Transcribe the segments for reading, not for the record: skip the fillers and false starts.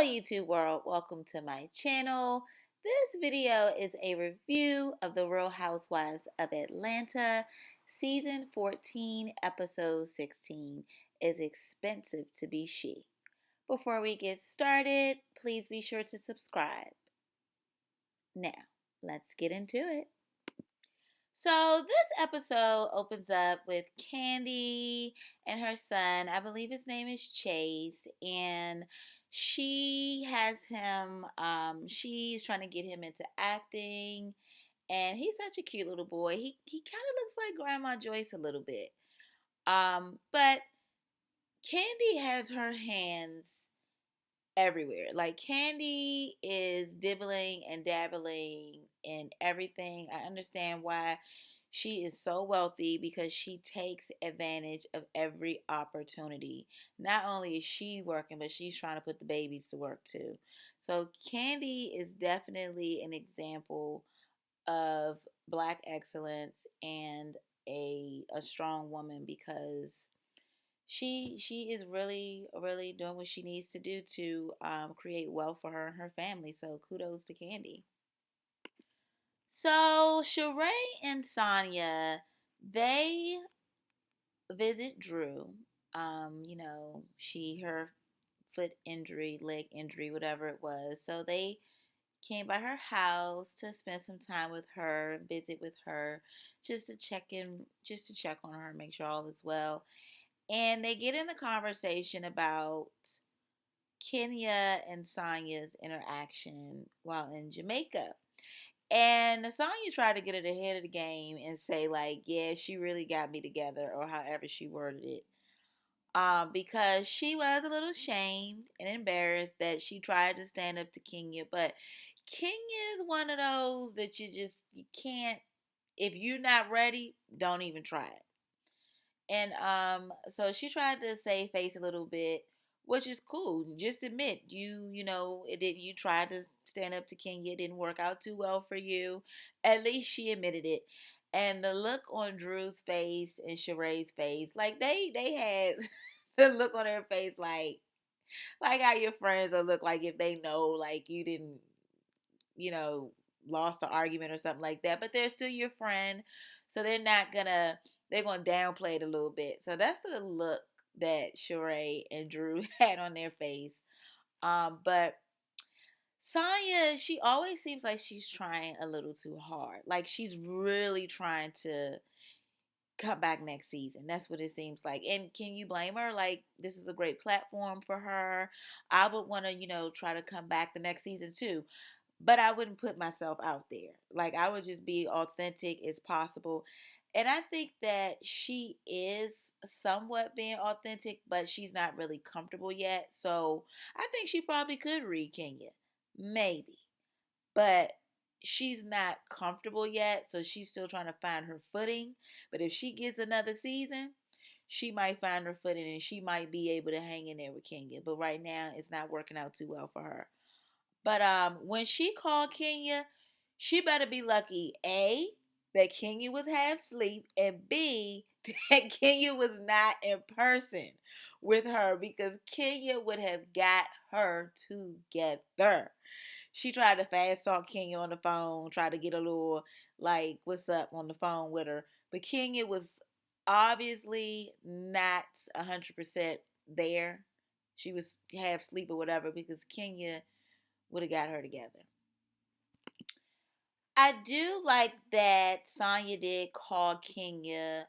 Hello YouTube world, welcome to my channel. This video is a review of The Real Housewives of Atlanta, Season 14, Episode 16, Is Expensive to Be She. Before we get started, please be sure to subscribe. Now, let's get into it. So this episode opens up with Candy and her son. I believe his name is Chase, and she has him. She's trying to get him into acting, and he's such a cute little boy. He kind of looks like Grandma Joyce a little bit. But Candy has her hands everywhere. Like Candy is dibbling and dabbling in everything. I understand why she is so wealthy, because she takes advantage of every opportunity. Not only is she working, but she's trying to put the babies to work too. So Candy is definitely an example of black excellence and a strong woman, because she is really doing what she needs to do to create wealth for her and her family. So kudos to Candy. So Sheree and Sonya, they visit Drew. Her foot injury, leg injury, whatever it was. So they came by her house to spend some time with her, visit with her, just to check on her, make sure all is well. And they get in the conversation about Kenya and Sonya's interaction while in Jamaica. And Sonya tried to get it ahead of the game and say, like, yeah, she really got me together, or however she worded it. Because she was a little ashamed and embarrassed that she tried to stand up to Kenya. But Kenya is one of those that you can't, if you're not ready, don't even try it. And so she tried to save face a little bit, which is cool. Just admit you tried to stand up to Kenya, it didn't work out too well for you. At least she admitted it. And the look on Drew's face and Sheree's face, like they had the look on their face, like how your friends will look like if they know like you didn't, you know, lost an argument or something like that, but they're still your friend, so they're gonna downplay it a little bit. So that's the look that Sheree and Drew had on their face. But Sonya, she always seems like she's trying a little too hard. Like she's really trying to come back next season. That's what it seems like. And can you blame her? Like this is a great platform for her. I would want to, try to come back the next season too. But I wouldn't put myself out there. Like I would just be authentic as possible. And I think that she is somewhat being authentic, but she's not really comfortable yet. So I think she probably could read Kenya. Maybe. But she's not comfortable yet. So she's still trying to find her footing. But if she gets another season, she might find her footing and she might be able to hang in there with Kenya. But right now, it's not working out too well for her. But when she called Kenya, she better be lucky, A, that Kenya was half asleep, and B, that Kenya was not in person with her, because Kenya would have got her together. She tried to fast talk Kenya on the phone, tried to get a little, like, what's up on the phone with her. But Kenya was obviously not 100% there. She was half asleep or whatever, because Kenya would have got her together. I do like that Sonya did call Kenya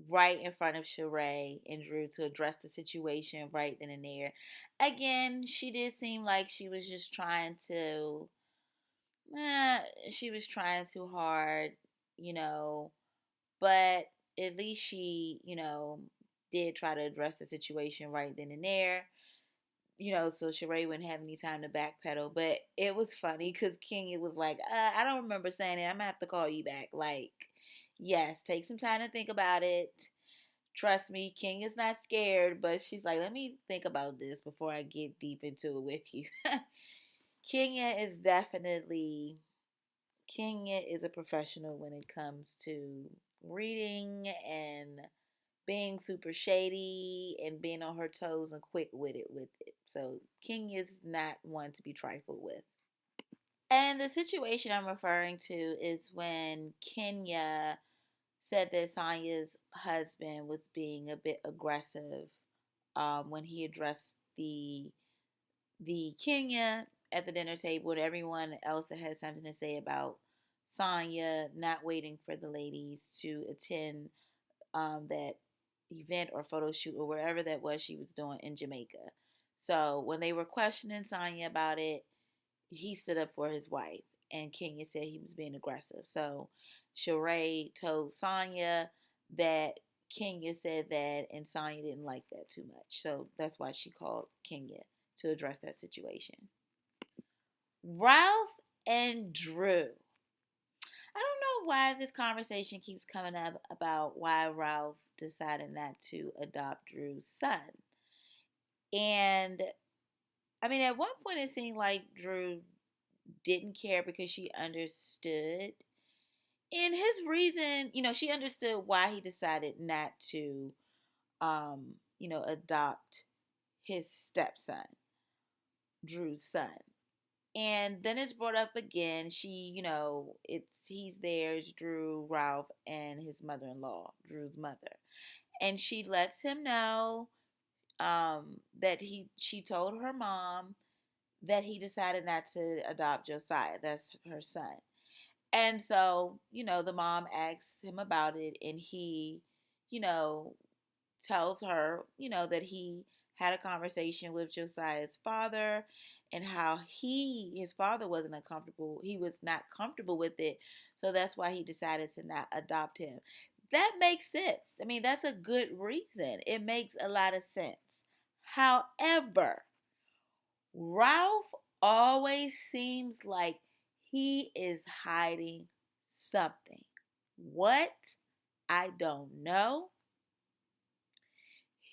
right in front of Sheree and Drew to address the situation right then and there. Again, she did seem like she was just trying to, she was trying too hard, you know, but at least she, did try to address the situation right then and there. So Sheree wouldn't have any time to backpedal. But it was funny because Kenya was like, I don't remember saying it. I'm going to have to call you back. Like, yes, take some time to think about it. Trust me, Kenya's not scared, but she's like, let me think about this before I get deep into it with you. Kenya is a professional when it comes to reading and being super shady and being on her toes and quick witted with it. So Kenya's not one to be trifled with. And the situation I'm referring to is when Kenya said that Sonya's husband was being a bit aggressive when he addressed the Kenya at the dinner table and everyone else that had something to say about Sonya not waiting for the ladies to attend that event or photo shoot or wherever that was she was doing in Jamaica. So when they were questioning Sonya about it, he stood up for his wife, and Kenya said he was being aggressive. So Sheree told Sonya that Kenya said that, and Sonya didn't like that too much. So that's why she called Kenya to address that situation. Ralph and Drew. I don't know why this conversation keeps coming up about why Ralph decided not to adopt Drew's son. And I mean, at one point it seemed like Drew didn't care because she understood. And his reason, she understood why he decided not to, adopt his stepson, Drew's son. And then it's brought up again. He's there, it's Drew, Ralph, and his mother-in-law, Drew's mother. And she lets him know that she told her mom that he decided not to adopt Josiah. That's her son. And so, the mom asks him about it, and he, you know, tells her, that he had a conversation with Josiah's father and how his father wasn't uncomfortable. He was not comfortable with it. So that's why he decided to not adopt him. That makes sense. I mean, that's a good reason. It makes a lot of sense. However, Ralph always seems like he is hiding something. What? I don't know.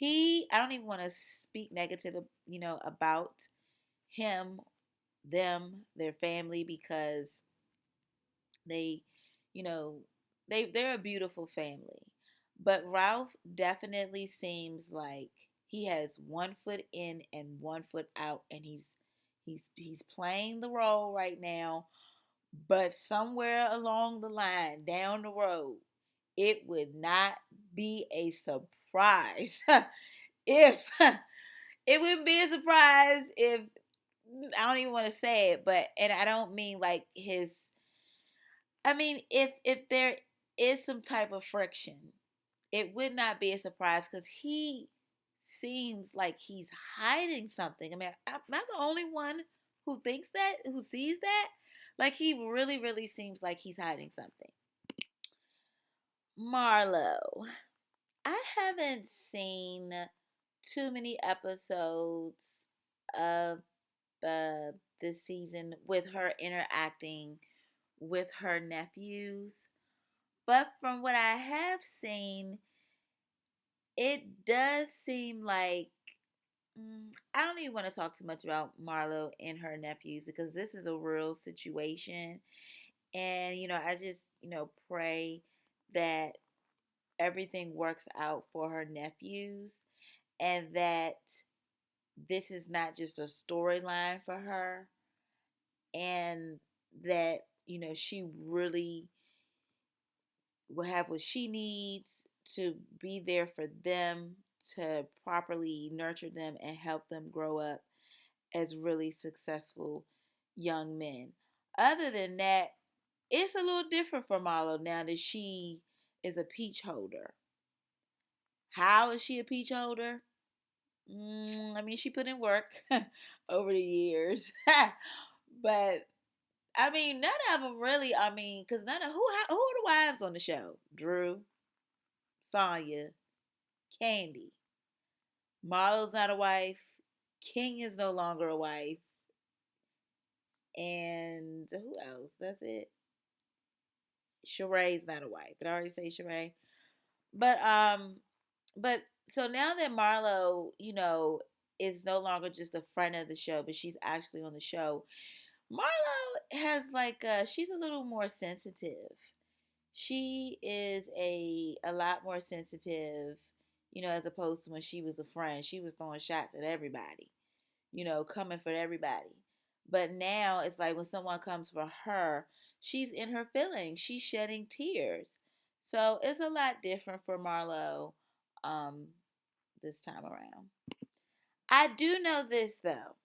I don't even want to speak negative, about him, them, their family, because they, you know, they're a beautiful family. But Ralph definitely seems like he has one foot in and one foot out, and he's playing the role right now. But somewhere along the line, down the road, it would not be a surprise if it wouldn't be a surprise if I don't even want to say it, but and I don't mean like his. I mean, if there is some type of friction, it would not be a surprise because he seems like he's hiding something. I mean, am I the only one who thinks that, who sees that? Like he really, really seems like he's hiding something. Marlo. I haven't seen too many episodes of this season with her interacting with her nephews. But from what I have seen, it does seem like I don't even want to talk too much about Marlo and her nephews because this is a real situation. And, I just, pray that everything works out for her nephews and that this is not just a storyline for her and that, she really will have what she needs to be there for them, to properly nurture them and help them grow up as really successful young men. Other than that, it's a little different for Marlo now that she is a peach holder. How is she a peach holder? I mean, she put in work over the years. But, I mean, none of them really, I mean, because who are the wives on the show? Drew, Sonya, Candy. Marlo's not a wife. King is no longer a wife. And who else? That's it. Sheree's not a wife. Did I already say Sheree? But but so now that Marlo, is no longer just a friend of the show, but she's actually on the show. Marlo has like she's a little more sensitive. She is a lot more sensitive as opposed to when she was a friend. She was throwing shots at everybody, coming for everybody. But now it's like when someone comes for her, she's in her feelings. She's shedding tears. So it's a lot different for Marlo um, this time around. I do know this though.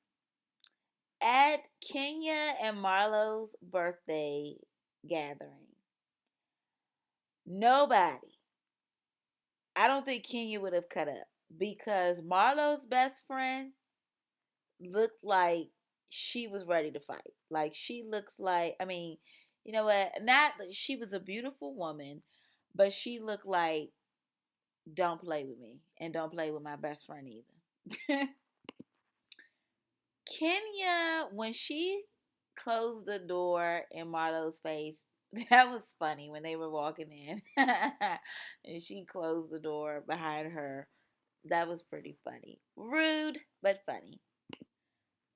At Kenya and Marlo's birthday gathering, nobody, I don't think Kenya would have cut up because Marlo's best friend looked like she was ready to fight. Like she looks like, I mean, you know what? Not that she was a beautiful woman, but she looked like don't play with me and don't play with my best friend either. Kenya, when she closed the door in Marlo's face, that was funny when they were walking in and she closed the door behind her. That was pretty funny. Rude, but funny.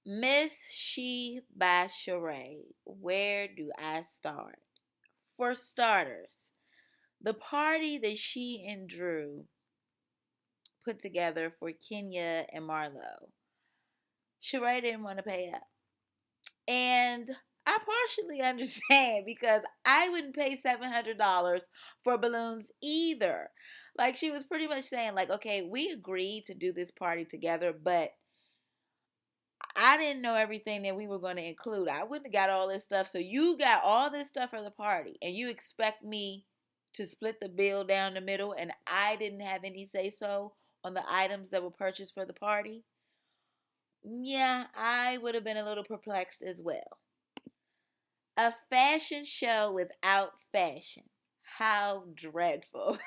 Miss She by Sheree. Where do I start? For starters, the party that she and Drew put together for Kenya and Marlo, Sheree didn't want to pay up. And I partially understand because I wouldn't pay $700 for balloons either. Like she was pretty much saying like, okay, we agreed to do this party together, but I didn't know everything that we were going to include. I wouldn't have got all this stuff. So you got all this stuff for the party and you expect me to split the bill down the middle and I didn't have any say so on the items that were purchased for the party? Yeah, I would have been a little perplexed as well. A fashion show without fashion. How dreadful.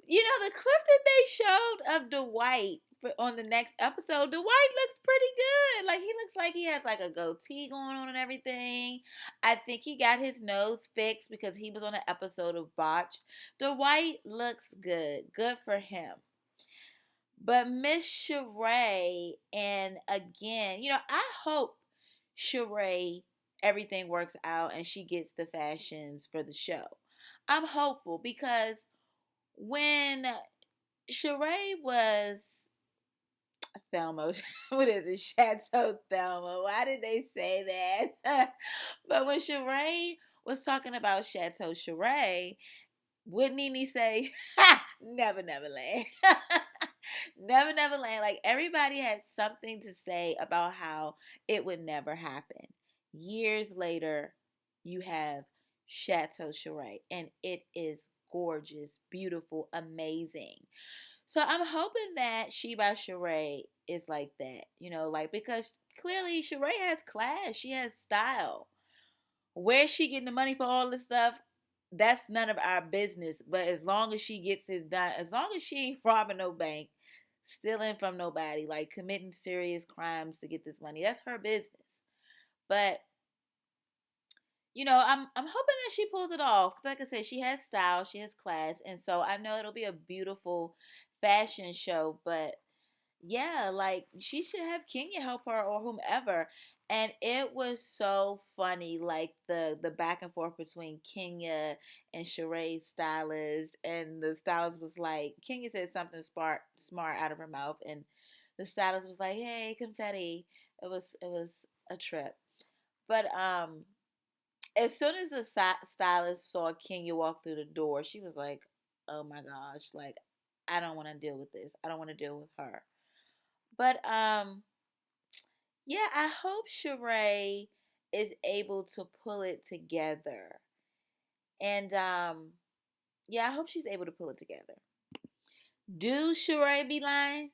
The clip that they showed of Dwight on the next episode, Dwight looks pretty good. Like, he looks like he has like a goatee going on and everything. I think he got his nose fixed because he was on an episode of Botched. Dwight looks good. Good for him. But Miss Sheree, and again, I hope Sheree everything works out and she gets the fashions for the show. I'm hopeful because when Sheree was Thelma, what is it? Chateau Thelma. Why did they say that? But when Sheree was talking about Chateau Sheree, wouldn't Nene say, ha, never, never land. Never, never land. Like everybody had something to say about how it would never happen. Years later, you have Chateau Sheree, and it is gorgeous, beautiful, amazing. So I'm hoping that She by Sheree is like that, like because clearly Sheree has class, she has style. Where's she getting the money for all this stuff? That's none of our business. But as long as she gets it done, as long as she ain't robbing no bank, stealing from nobody, like committing serious crimes to get this money, that's her business. But I'm hoping that she pulls it off. Like I said, she has style, she has class, and so I know it'll be a beautiful fashion show. But yeah, like she should have Kenya help her or whomever. And it was so funny, like the back and forth between Kenya and Sheree's stylist, and the stylist was like, Kenya said something smart out of her mouth, and the stylist was like, "Hey, confetti." It was a trip, but as soon as the stylist saw Kenya walk through the door, she was like, "Oh my gosh, like I don't want to deal with this. I don't want to deal with her." But yeah, I hope Sheree is able to pull it together. And yeah, I hope she's able to pull it together. Do Sheree be lying?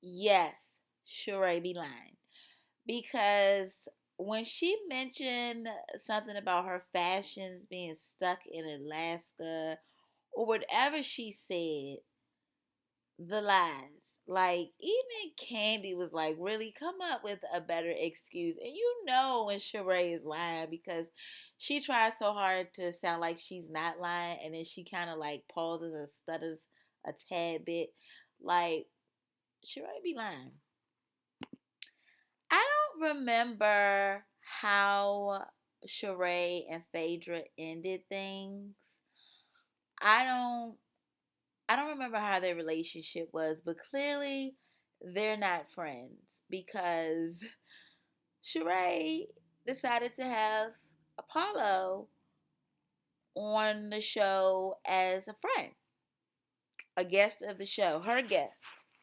Yes, Sheree be lying. Because when she mentioned something about her fashions being stuck in Alaska or whatever she said, the lies. Like, even Candy was like, really, come up with a better excuse. And when Sheree is lying because she tries so hard to sound like she's not lying. And then she kind of like pauses and stutters a tad bit. Like, Sheree be lying. I don't remember how Sheree and Phaedra ended things. I don't I don't remember how their relationship was, but clearly they're not friends because Sheree decided to have Apollo on the show as a friend, a guest of the show, her guest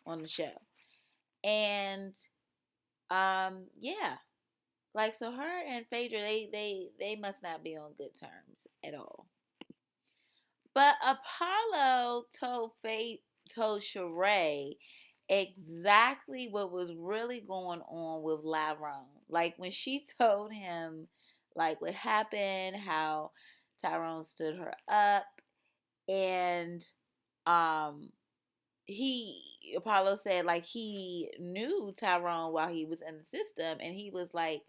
on the show. And yeah, like so her and Phaedra, they must not be on good terms at all. But Apollo told Sheree exactly what was really going on with Tyrone. Like when she told him like what happened, how Tyrone stood her up, and um Apollo said like he knew Tyrone while he was in the system, and he was like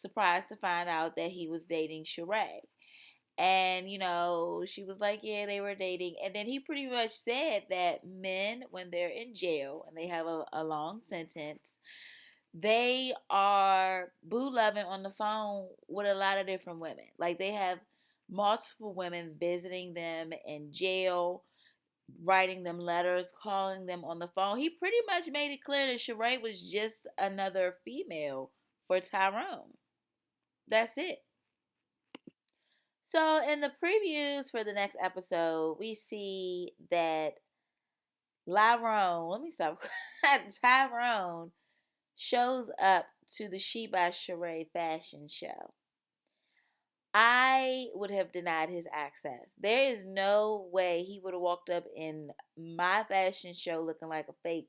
surprised to find out that he was dating Sheree. And, she was like, yeah, they were dating. And then he pretty much said that men, when they're in jail and they have a long sentence, they are boo loving on the phone with a lot of different women. Like they have multiple women visiting them in jail, writing them letters, calling them on the phone. He pretty much made it clear that Sheree was just another female for Tyrone. That's it. So in the previews for the next episode, we see that Tyrone shows up to the She by Sheree fashion show. I would have denied his access. There is no way he would have walked up in my fashion show looking like a fake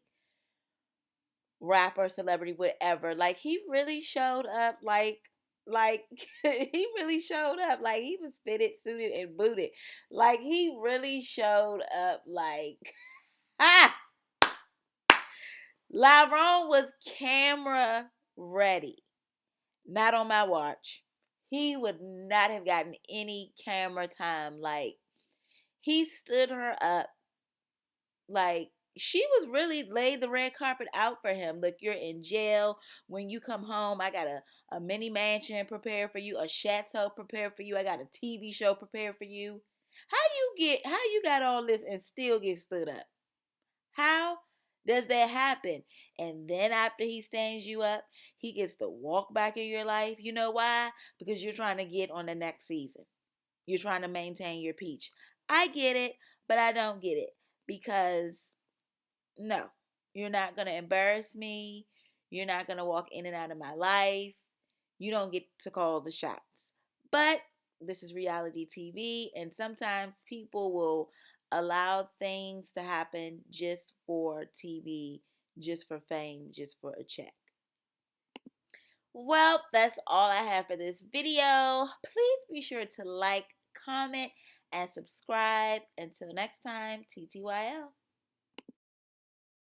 rapper, celebrity, whatever. Like he really showed up like he really showed up like he was fitted, suited, and booted. Like he really showed up like ah Tyrone was camera ready. Not on my watch. He would not have gotten any camera time. Like he stood her up. Like she was really laid the red carpet out for him. Look, you're in jail. When you come home, I got a mini mansion prepared for you, a chateau prepared for you. I got a TV show prepared for you. How you got all this and still get stood up? How does that happen? And then after he stands you up, he gets to walk back in your life. You know why? Because you're trying to get on the next season. You're trying to maintain your peach. I get it, but I don't get it because no, you're not going to embarrass me. You're not going to walk in and out of my life. You don't get to call the shots. But this is reality TV, and sometimes people will allow things to happen just for TV, just for fame, just for a check. Well, that's all I have for this video. Please be sure to like, comment, and subscribe. Until next time, TTYL.